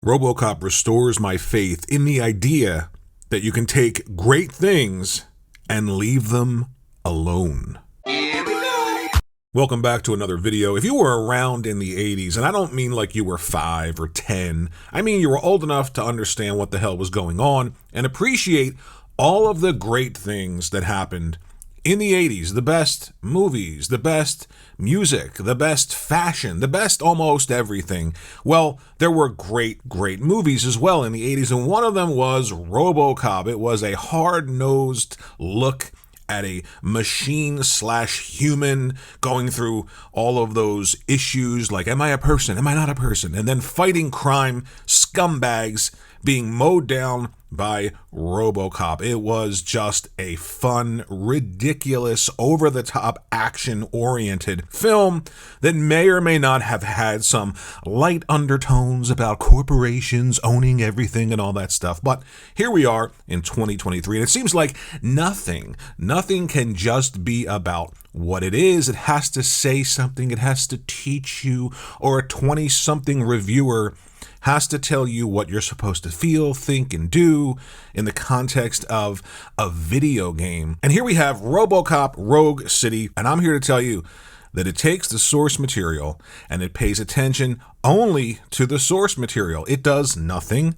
Robocop restores my faith in the idea that you can take great things and leave them alone. Welcome back to another video. If you were around in the 80s, and I don't mean like you were 5 or 10, I mean you were old enough to understand what the hell was going on and appreciate all of the great things that happened in the 80s, the best movies, the best music, the best fashion, the best almost everything. Well, there were great movies as well in the 80s, and one of them was RoboCop. It was a hard-nosed look at a machine/human going through all of those issues like, am I a person? Am I not a person? And then fighting crime, scumbags being mowed down by RoboCop. It was just a fun, ridiculous, over-the-top, action-oriented film that may or may not have had some light undertones about corporations owning everything and all that stuff. But here we are in 2023, and it seems like nothing can just be about what it is. It has to say something. It has to teach you, or a 20-something reviewer has to tell you what you're supposed to feel, think, and do in the context of a video game. And here we have RoboCop Rogue City, and I'm here to tell you that it takes the source material and it pays attention only to the source material. It does nothing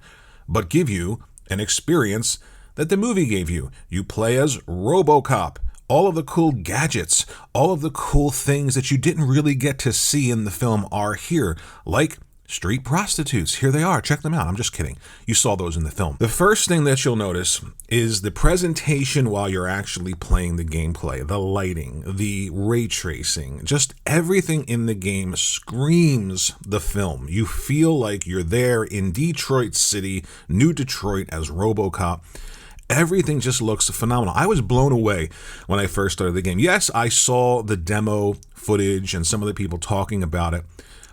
but give you an experience that the movie gave you. You play as RoboCop. All of the cool gadgets, all of the cool things that you didn't really get to see in the film are here, like street prostitutes. Here they are. Check them out. I'm just kidding. You saw those in the film. The first thing that you'll notice is the presentation while you're actually playing the gameplay, the lighting, the ray tracing, just everything in the game screams the film. You feel like you're there in Detroit City, New Detroit, as RoboCop. Everything just looks phenomenal. I was blown away when I first started the game. Yes, I saw the demo footage and some of the people talking about it,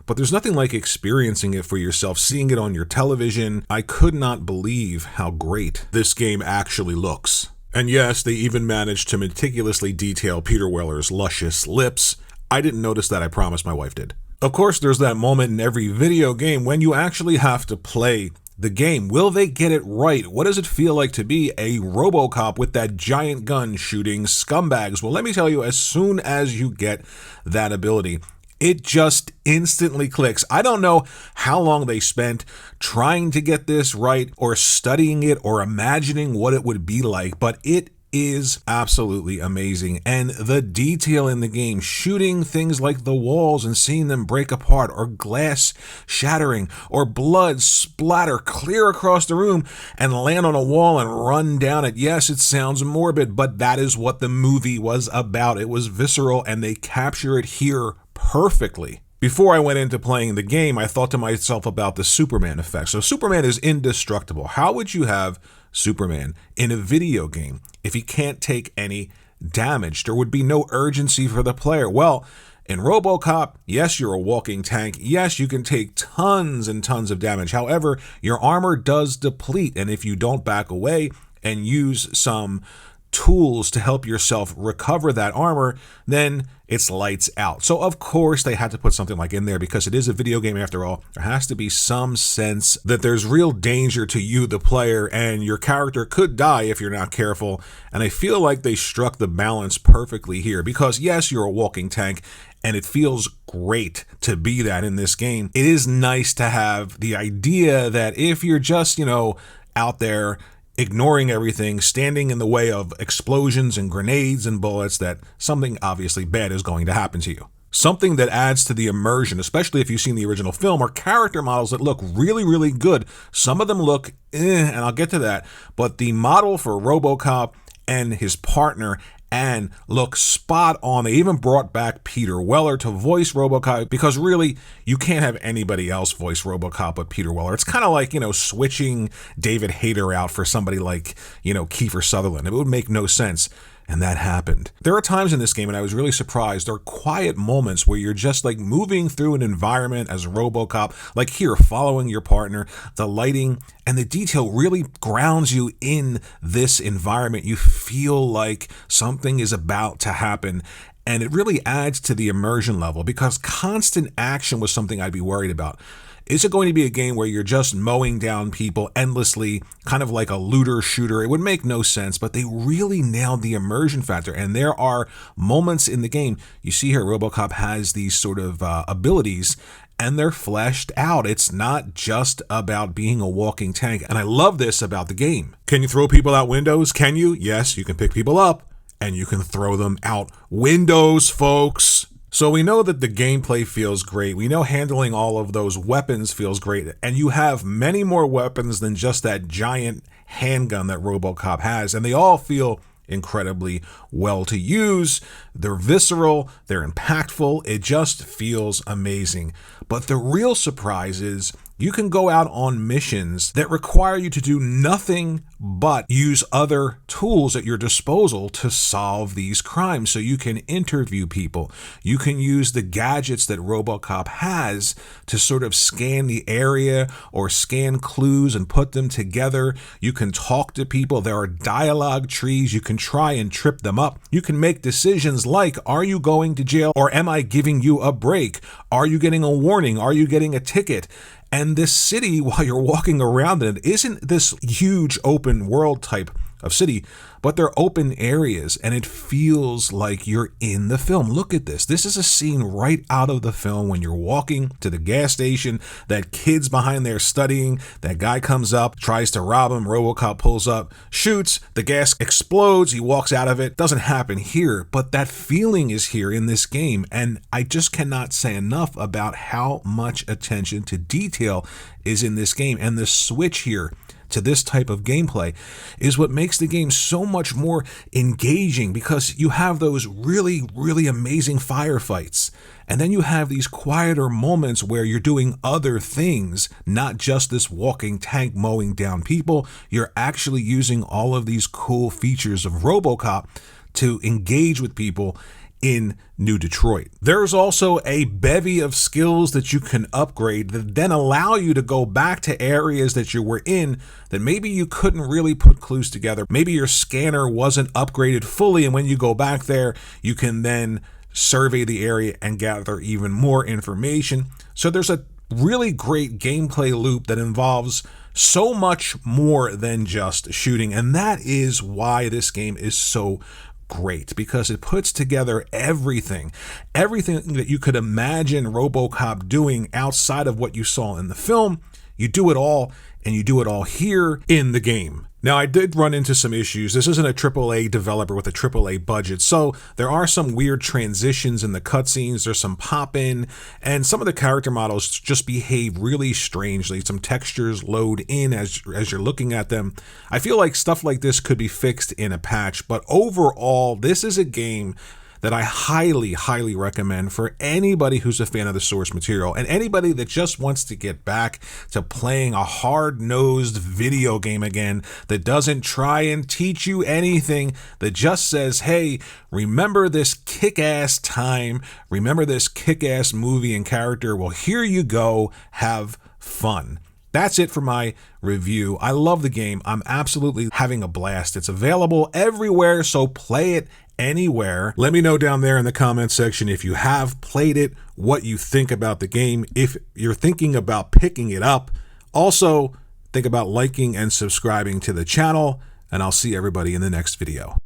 but there's nothing like experiencing it for yourself, seeing it on your television. I could not believe how great this game actually looks. And yes, they even managed to meticulously detail Peter Weller's luscious lips. I didn't notice that, I promise my wife did. Of course, there's that moment in every video game when you actually have to play the game. Will they get it right? What does it feel like to be a RoboCop with that giant gun shooting scumbags? Well, let me tell you, as soon as you get that ability, it just instantly clicks. I don't know how long they spent trying to get this right, or studying it, or imagining what it would be like, but it is absolutely amazing. And the detail in the game, shooting things like the walls and seeing them break apart, or glass shattering, or blood splatter clear across the room and land on a wall and run down it. Yes, it sounds morbid, but that is what the movie was about. It was visceral, and they capture it here perfectly. Before I went into playing the game, I thought to myself about the Superman effect. So Superman is indestructible. How would you have Superman in a video game if he can't take any damage? There would be no urgency for the player. Well, in RoboCop, yes, you're a walking tank. Yes, you can take tons and tons of damage. However, your armor does deplete, and if you don't back away and use some tools to help yourself recover that armor, then it's lights out. So of course they had to put something like in there, because it is a video game after all. There has to be some sense that there's real danger to you, the player, and your character could die if you're not careful. And I feel like they struck the balance perfectly here, because yes, you're a walking tank, and it feels great to be that in this game. It is nice to have the idea that if you're just, out there ignoring everything, standing in the way of explosions and grenades and bullets, that something obviously bad is going to happen to you. Something that adds to the immersion, especially if you've seen the original film, are character models that look really good. Some of them look and I'll get to that, but the model for RoboCop and his partner and look spot on. They even brought back Peter Weller to voice RoboCop, because really, you can't have anybody else voice RoboCop but Peter Weller. It's kind of like, switching David Hayter out for somebody like, Kiefer Sutherland. It would make no sense. And that happened. There are times in this game, and I was really surprised, there are quiet moments where you're just like moving through an environment as RoboCop, like here, following your partner. The lighting and the detail really grounds you in this environment. You feel like something is about to happen, and it really adds to the immersion level, because constant action was something I'd be worried about. Is it going to be a game where you're just mowing down people endlessly, kind of like a looter shooter? It would make no sense, but they really nailed the immersion factor. And there are moments in the game, you see here, Robocop has these sort of abilities, and they're fleshed out. It's not just about being a walking tank. And I love this about the game. Can you throw people out windows? Can you? Yes, you can pick people up and you can throw them out windows, folks. So we know that the gameplay feels great. We know handling all of those weapons feels great. And you have many more weapons than just that giant handgun that Robocop has. And they all feel incredibly well to use. They're visceral, they're impactful. It just feels amazing. But the real surprise is you can go out on missions that require you to do nothing but use other tools at your disposal to solve these crimes. So you can interview people. You can use the gadgets that Robocop has to sort of scan the area or scan clues and put them together. You can talk to people. There are dialogue trees. You can try and trip them up. You can make decisions like, are you going to jail or am I giving you a break? Are you getting a warning? Are you getting a ticket? And this city, while you're walking around it, isn't this huge open world type of city, but they're open areas and it feels like you're in the film. Look at this. This is a scene right out of the film when you're walking to the gas station. That kid's behind there studying. That guy comes up, tries to rob him. Robocop pulls up, shoots. The gas explodes. He walks out of it. Doesn't happen here, but that feeling is here in this game. And I just cannot say enough about how much attention to detail is in this game. And the switch here to this type of gameplay is what makes the game so much more engaging, because you have those really, really amazing firefights. And then you have these quieter moments where you're doing other things, not just this walking tank mowing down people. You're actually using all of these cool features of Robocop to engage with people in New Detroit. There's also a bevy of skills that you can upgrade that then allow you to go back to areas that you were in that maybe you couldn't really put clues together. Maybe your scanner wasn't upgraded fully, and when you go back there, you can then survey the area and gather even more information. So there's a really great gameplay loop that involves so much more than just shooting, and that is why this game is so great, because it puts together everything that you could imagine Robocop doing outside of what you saw in the film. You do it all, and you do it all here in the game. Now, I did run into some issues. This isn't a AAA developer with a AAA budget, so there are some weird transitions in the cutscenes. There's some pop-in, and some of the character models just behave really strangely. Some textures load in as you're looking at them. I feel like stuff like this could be fixed in a patch, but overall, this is a game that I highly, highly recommend for anybody who's a fan of the source material and anybody that just wants to get back to playing a hard-nosed video game again that doesn't try and teach you anything, that just says, hey, remember this kick-ass time, remember this kick-ass movie and character, well, here you go, have fun. That's it for my review. I love the game. I'm absolutely having a blast. It's available everywhere, so play it anywhere. Let me know down there in the comments section if you have played it, what you think about the game, if you're thinking about picking it up. Also, think about liking and subscribing to the channel, and I'll see everybody in the next video.